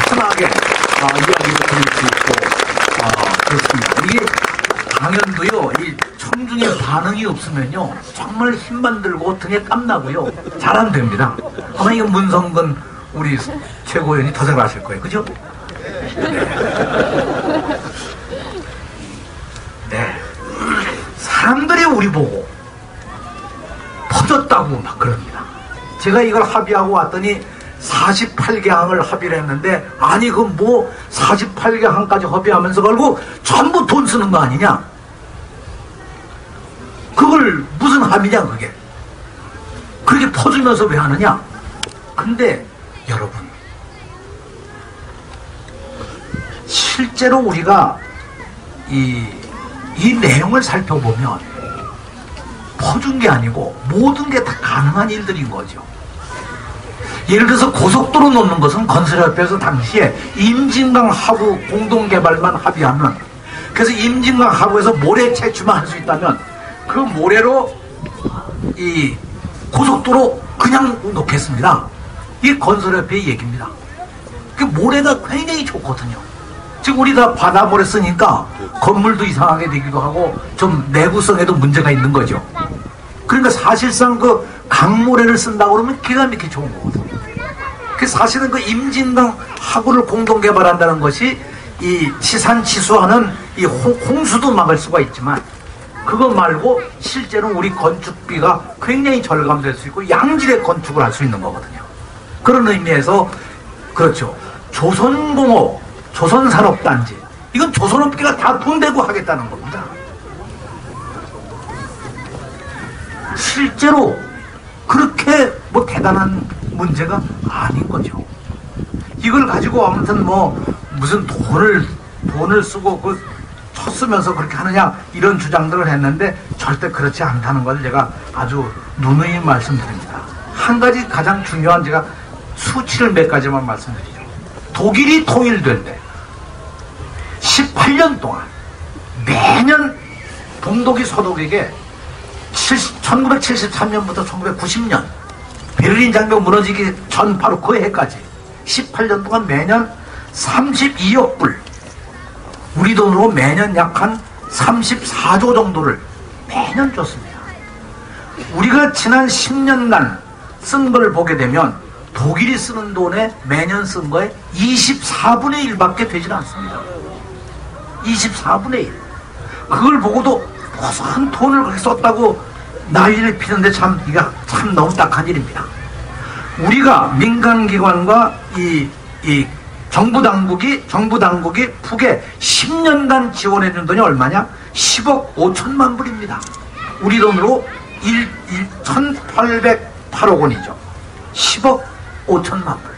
B: 편하게 이야기를 드릴 수 있고 그렇습니다. 이게 강연도요, 이 청중의 반응이 없으면요 정말 힘만 들고 등에 땀나고요 잘 안 됩니다. 아마 이거 문성근 우리 최고위원이 더 잘하실 거예요, 그죠? 네. 우리 보고 퍼졌다고 막 그럽니다. 제가 이걸 합의하고 왔더니 48개 항을 합의를 했는데, 아니 그 뭐 48개 항까지 합의하면서 걸고 전부 돈 쓰는 거 아니냐? 그걸 무슨 합의냐 그게? 그렇게 퍼주면서 왜 하느냐? 근데 여러분, 실제로 우리가 이 내용을 살펴보면 퍼준 게 아니고 모든 게 다 가능한 일들인 거죠. 예를 들어서 고속도로 놓는 것은 건설협회에서 당시에 임진강 하구 공동개발만 합의하면, 그래서 임진강 하구에서 모래 채취만 할 수 있다면 그 모래로 이 고속도로 그냥 놓겠습니다. 이게 건설협회의 얘기입니다. 그 모래가 굉장히 좋거든요. 지금 우리 다 바다 모래 쓰니까 건물도 이상하게 되기도 하고 좀 내구성에도 문제가 있는 거죠. 그러니까 사실상 그 강모래를 쓴다고 그러면 기가 막히게 좋은 거거든요. 그 사실은 그 임진강 하구를 공동 개발한다는 것이 이 치산치수하는 이 홍수도 막을 수가 있지만, 그거 말고 실제로 우리 건축비가 굉장히 절감될 수 있고 양질의 건축을 할 수 있는 거거든요. 그런 의미에서 그렇죠. 조선공업, 조선산업단지, 이건 조선업계가 다 돈 대고 하겠다는 겁니다. 실제로 그렇게 뭐 대단한 문제가 아닌 거죠. 이걸 가지고 아무튼 뭐 무슨 돈을 쓰고 그 쳤으면서 그렇게 하느냐 이런 주장들을 했는데 절대 그렇지 않다는 걸 제가 아주 누누이 말씀드립니다. 한 가지 가장 중요한 제가 수치를 몇 가지만 말씀드리죠. 독일이 통일된 데 18년 동안 매년 동독이 서독에게 1973년부터 1990년 베를린 장벽 무너지기 전 바로 그 해까지 18년 동안 매년 32억 불, 우리 돈으로 매년 약 한 34조 정도를 매년 줬습니다. 우리가 지난 10년간 쓴 걸 보게 되면 독일이 쓰는 돈에 매년 쓴 거에 24분의 1밖에 되질 않습니다. 24분의 1. 그걸 보고도 무슨 돈을 그렇게 썼다고 난리를 피는데 참, 이거 참 너무 딱한 일입니다. 우리가 민간기관과 이 정부 당국이 북에 10년간 지원해준 돈이 얼마냐? 10억 5천만 불입니다. 우리 돈으로 1,808억 원이죠. 10억 5천만 불.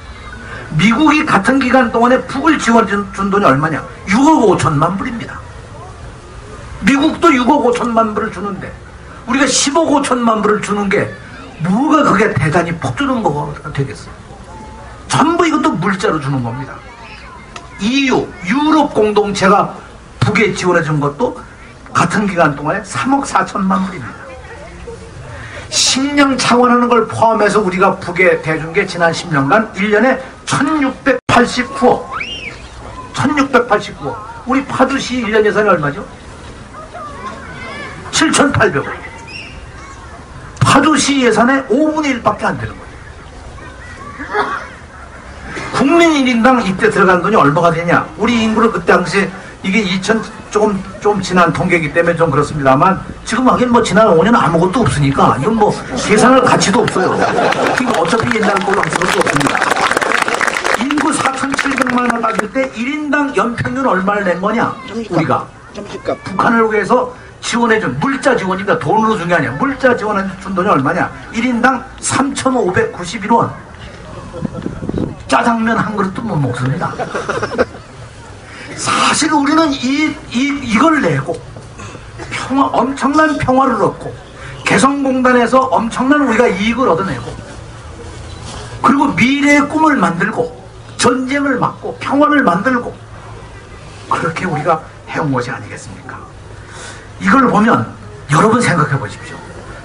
B: 미국이 같은 기간 동안에 북을 지원해준 돈이 얼마냐? 6억 5천만 불입니다. 미국도 6억 5천만 불을 주는데 우리가 10억 5천만 불을 주는 게 뭐가 그게 대단히 퍼주는 거가 되겠어요. 전부 이것도 물자로 주는 겁니다. EU, 유럽 공동체가 북에 지원해 준 것도 같은 기간 동안에 3억 4천만 불입니다. 식량 창원하는 걸 포함해서 우리가 북에 대준 게 지난 10년간 1년에 1689억. 1689억. 우리 파주시 1년 예산이 얼마죠? 7,800억. 파주시 예산의 5분의 1밖에 안 되는 거예요. 국민 1인당 이때 들어간 돈이 얼마가 되냐? 우리 인구를 그때 당시에 이게 2000 조금 지난 통계이기 때문에 좀 그렇습니다만, 지금 하긴 뭐 지난 5년 아무것도 없으니까 이건 뭐 계산할 가치도 없어요. 지금 어차피 옛날 걸로 할 수도 없습니다. 인구 4,700만 원 따질 때 1인당 연평균 얼마를 낸 거냐? 우리가 북한을 위해서 지원해준 물자 지원입니다. 돈으로 준 게 아니야. 물자 지원해준 돈이 얼마냐? 1인당 3,591원. 짜장면 한 그릇도 못 먹습니다. 사실 우리는 이걸 내고 엄청난 평화를 얻고 개성공단에서 엄청난 우리가 이익을 얻어내고, 그리고 미래의 꿈을 만들고 전쟁을 막고 평화를 만들고, 그렇게 우리가 해온 것이 아니겠습니까? 이걸 보면 여러분 생각해 보십시오.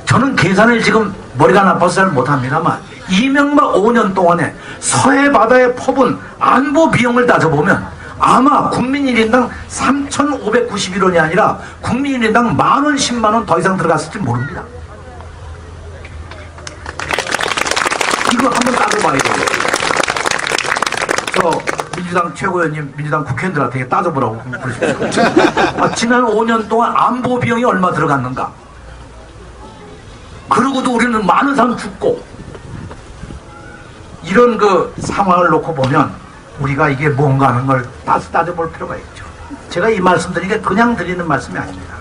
B: 저는 계산을 지금 머리가 나빠서 잘 못합니다만 이명박 5년 동안에 서해 바다에 퍼본 안보 비용을 따져보면 아마 국민 1인당 3,591원이 아니라 국민 1인당 만원, 10만원 더 이상 들어갔을지 모릅니다. 이거 한번 따져봐야 돼요. 저 민주당 최고위원님, 민주당 국회의원들한테 따져보라고 그러십시오. 지난 5년 동안 안보 비용이 얼마 들어갔는가? 그러고도 우리는 많은 사람 죽고, 이런 그 상황을 놓고 보면 우리가 이게 뭔가 하는 걸 따져볼 필요가 있죠. 제가 이 말씀 드리는 게 그냥 드리는 말씀이 아닙니다.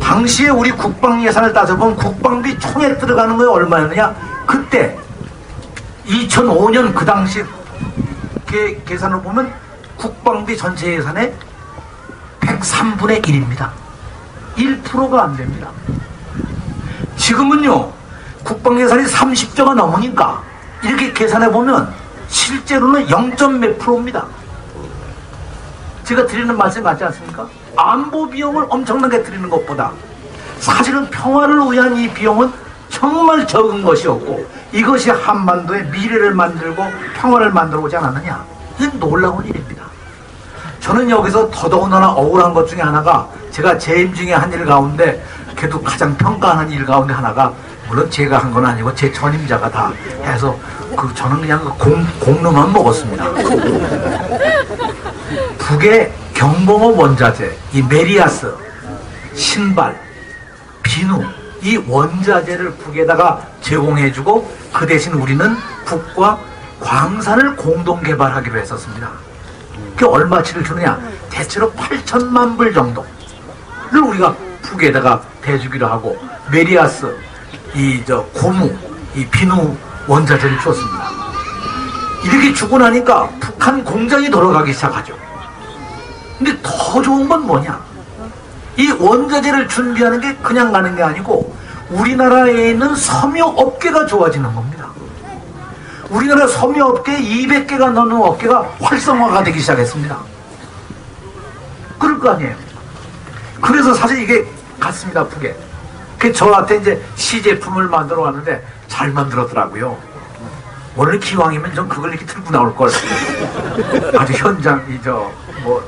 B: 당시에 우리 국방 예산을 따져보면 국방비 총에 들어가는 거에 얼마였느냐? 그때 2005년 그 당시 계산을 보면 국방비 전체 예산의 103분의 1입니다. 1%가 안 됩니다. 지금은요, 국방 예산이 30조가 넘으니까 이렇게 계산해 보면 실제로는 0몇 %입니다. 제가 드리는 말씀 같지 않습니까? 안보 비용을 엄청나게 드리는 것보다 사실은 평화를 위한 이 비용은 정말 적은 것이었고, 이것이 한반도의 미래를 만들고 평화를 만들어 오지 않았느냐? 이건 놀라운 일입니다. 저는 여기서 더더군다나 억울한 것 중에 하나가, 제가 재임 중에 한 일 가운데, 그래도 가장 평가하는 일 가운데 하나가, 물론 제가 한 건 아니고 제 전임자가 다 해서 저는 그냥 공로만 먹었습니다. 북의 경공업 원자재, 이 메리아스, 신발, 비누, 이 원자재를 북에다가 제공해주고, 그 대신 우리는 북과 광산을 공동 개발하기로 했었습니다. 그게 얼마치를 주느냐? 대체로 8천만 불 정도를 우리가 북에다가 대주기로 하고, 메리아스, 고무, 이 비누 원자재를 주었습니다. 이렇게 주고 나니까 북한 공장이 돌아가기 시작하죠. 근데 더 좋은 건 뭐냐? 이 원자재를 준비하는 게 그냥 가는 게 아니고 우리나라에 있는 섬유업계가 좋아지는 겁니다. 우리나라 섬유업계 200개가 넘는 업계가 활성화가 되기 시작했습니다. 그럴 거 아니에요. 그래서 사실 이게 갔습니다, 북에. 그 저한테 이제 시제품을 만들어 왔는데 잘 만들었더라고요. 원래 기왕이면 좀 그걸 이렇게 들고 나올 걸. 아주 현장,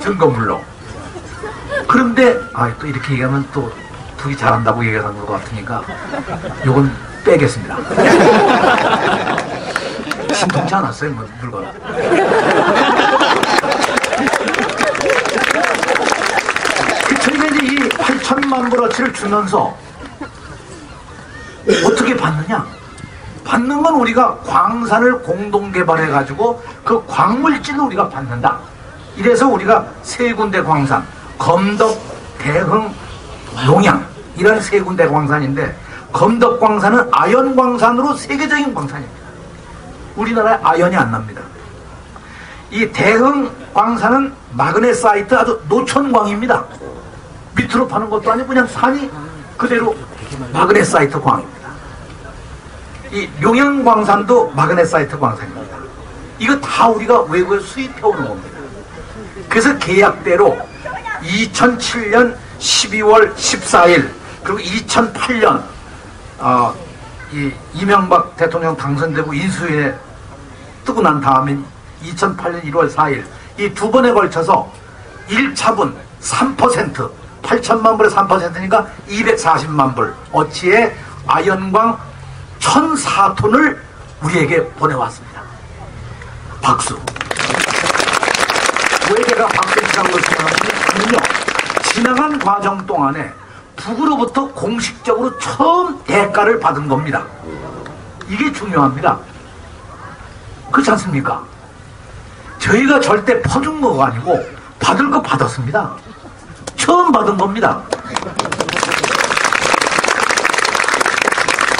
B: 증거물로. 그런데, 또 이렇게 얘기하면 또 북이 잘한다고 얘기하는 것 같으니까, 요건 빼겠습니다. 신통치 않았어요, 물건. 저희가 이제 이 8천만 불어치를 주면서 어떻게 받느냐? 받는 건 우리가 광산을 공동 개발해가지고 그 광물질을 우리가 받는다. 이래서 우리가 세 군데 광산, 검덕, 대흥, 용양, 이런 세 군데 광산인데, 검덕 광산은 아연 광산으로 세계적인 광산입니다. 우리나라에 아연이 안 납니다. 이 대흥 광산은 마그네사이트, 아주 노천광입니다. 밑으로 파는 것도 아니고 그냥 산이 그대로 마그네사이트 광입니다. 이 용양 광산도 마그네사이트 광산입니다. 이거 다 우리가 외국에 수입해오는 겁니다. 그래서 계약대로 2007년 12월 14일 그리고 2008년 이 이명박 대통령 당선되고 인수위에 뜨고 난 다음에 2008년 1월 4일 이 두 번에 걸쳐서 1차분 3%, 8천만 불의 3%니까 240만 불 어치의 아연광 1,004톤을 우리에게 보내왔습니다. 박수. 왜 제가 박수라고 생각하냐면요, 지나간 과정 동안에 북으로부터 공식적으로 처음 대가를 받은 겁니다. 이게 중요합니다. 그렇지 않습니까? 저희가 절대 퍼준 거가 아니고 받을 거 받았습니다. 처음 받은 겁니다.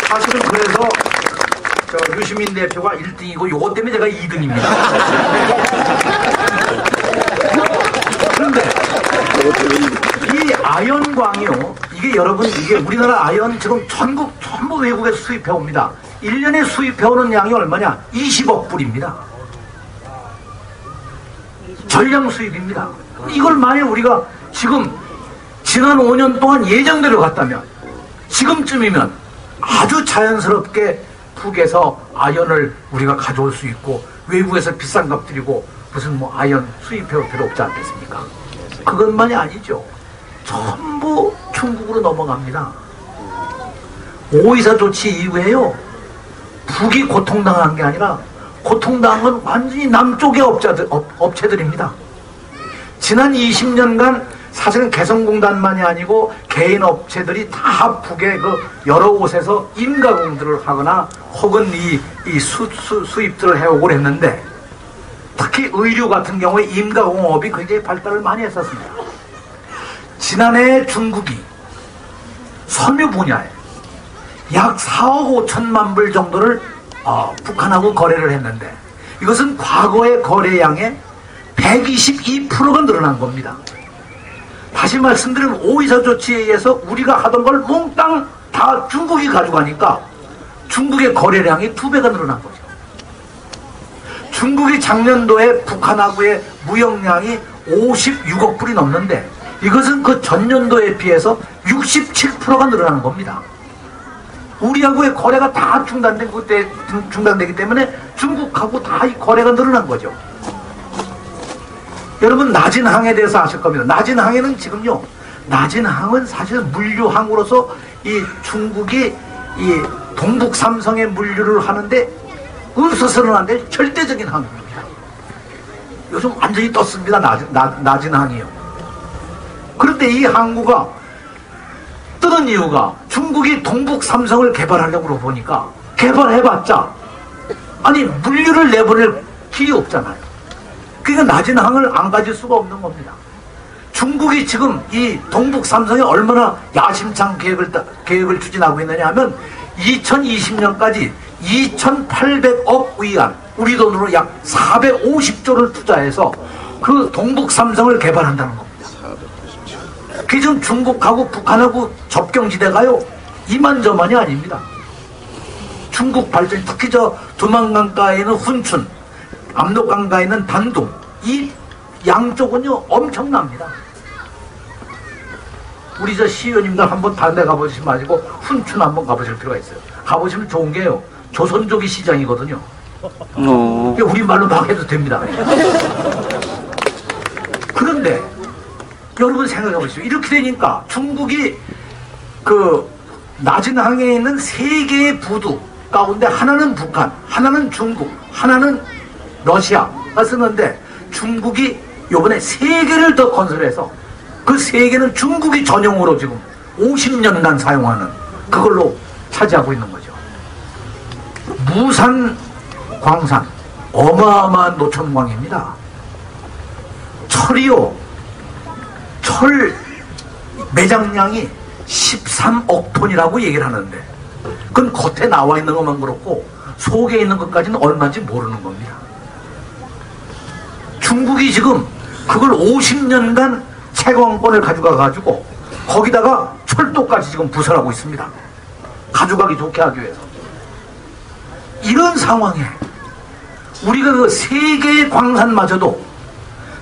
B: 사실은 그래서 유시민 대표가 1등이고 요것 때문에 제가 2등입니다. 그런데 이 아연광이요, 이게 여러분, 이게 우리나라 아연 지금 전부 외국에서 수입해 옵니다. 1년에 수입해 오는 양이 얼마냐? 20억 불입니다. 전량 수입입니다. 이걸 만약 우리가 지금 지난 5년 동안 예정대로 갔다면 지금쯤이면 아주 자연스럽게 북에서 아연을 우리가 가져올 수 있고 외국에서 비싼 값 들이고 무슨 아연 수입해올 필요 없지 않겠습니까? 그것만이 아니죠. 전부 중국으로 넘어갑니다. 5.24 조치 이후에요, 북이 고통당한 게 아니라 고통당한 건 완전히 남쪽의 업체들입니다. 지난 20년간 사실은 개성공단만이 아니고 개인 업체들이 다 북의 그 여러 곳에서 임가공들을 하거나 혹은 이 수입들을 해오고 했는데, 특히 의류 같은 경우에 임가공업이 굉장히 발달을 많이 했었습니다. 지난해 중국이 섬유 분야에 약 4억 5천만 불 정도를 북한하고 거래를 했는데, 이것은 과거의 거래량의 122%가 늘어난 겁니다. 다시 말씀드리면 오이사 조치에 의해서 우리가 하던 걸 몽땅 다 중국이 가져가니까 중국의 거래량이 2배가 늘어난 거죠. 중국이 작년도에 북한하고의 무역량이 56억 불이 넘는데, 이것은 그 전년도에 비해서 67%가 늘어나는 겁니다. 우리하고의 거래가 다 중단되기 때문에 중국하고 다 이 거래가 늘어난 거죠. 여러분, 나진항에 대해서 아실 겁니다. 나진항에는 지금요, 나진항은 사실 물류항으로서 이 중국이 이 동북 삼성의 물류를 하는데 없어서는 안 될 절대적인 항입니다. 요즘 완전히 떴습니다. 나진항이요. 그런데 이 항구가 뜨는 이유가 중국이 동북 삼성을 개발하려고 보니까 개발해봤자 아니 물류를 내보낼 길이 없잖아요. 그러니까 나진항을 안 가질 수가 없는 겁니다. 중국이 지금 이 동북 삼성이 얼마나 야심찬 계획을 추진하고 있느냐 하면 2020년까지 2,800억 위안, 우리 돈으로 약 450조를 투자해서 그 동북 삼성을 개발한다는 겁니다. 그게 지금 중국하고 북한하고 접경지대가요, 이만저만이 아닙니다. 중국 발전, 특히 저 두만강가에 있는 훈춘, 압록강가에 있는 단둥, 이 양쪽은요 엄청납니다. 우리 저 시의원님들 한번 다른 데 가보시지 마시고 훈춘 한번 가보실 필요가 있어요. 가보시면 좋은 게요, 조선족이 시장이거든요. 우리말로 막 해도 됩니다. 그런데 여러분 생각해 보십시오. 이렇게 되니까 중국이 그 나진항에 있는 세 개의 부두 가운데 하나는 북한, 하나는 중국, 하나는 러시아가 쓰는데, 중국이 요번에 세 개를 더 건설해서 그 세 개는 중국이 전용으로 지금 50년간 사용하는 그걸로 차지하고 있는 거죠. 무산 광산 어마어마한 노천광입니다. 철이요, 철 매장량이 13억 톤이라고 얘기를 하는데, 그건 겉에 나와 있는 것만 그렇고 속에 있는 것까지는 얼마인지 모르는 겁니다. 중국이 지금 그걸 50년간 채광권을 가져가가지고 거기다가 철도까지 지금 부설하고 있습니다. 가져가기 좋게 하기 위해서. 이런 상황에 우리가 그 세 개의 광산마저도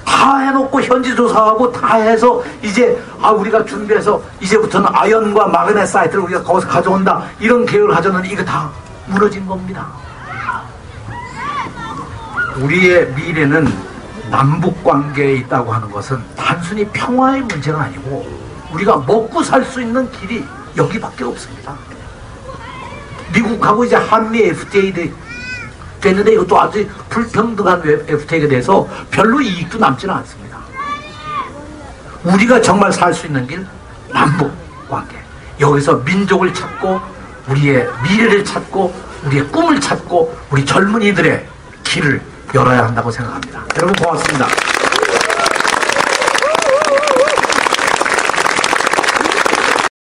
B: 다 해놓고 현지 조사하고 다 해서 이제 우리가 준비해서 이제부터는 아연과 마그네사이트를 우리가 거기서 가져온다, 이런 계획을 가졌는데 이거 다 무너진 겁니다. 우리의 미래는 남북관계에 있다고 하는 것은 단순히 평화의 문제가 아니고 우리가 먹고 살 수 있는 길이 여기밖에 없습니다. 미국하고 이제 한미 FTA 됐는데 이것도 아주 불평등한 FTA가 돼서 별로 이익도 남지는 않습니다. 우리가 정말 살 수 있는 길, 남북관계. 여기서 민족을 찾고 우리의 미래를 찾고 우리의 꿈을 찾고 우리 젊은이들의 길을 열어야 한다고 생각합니다. 여러분 고맙습니다.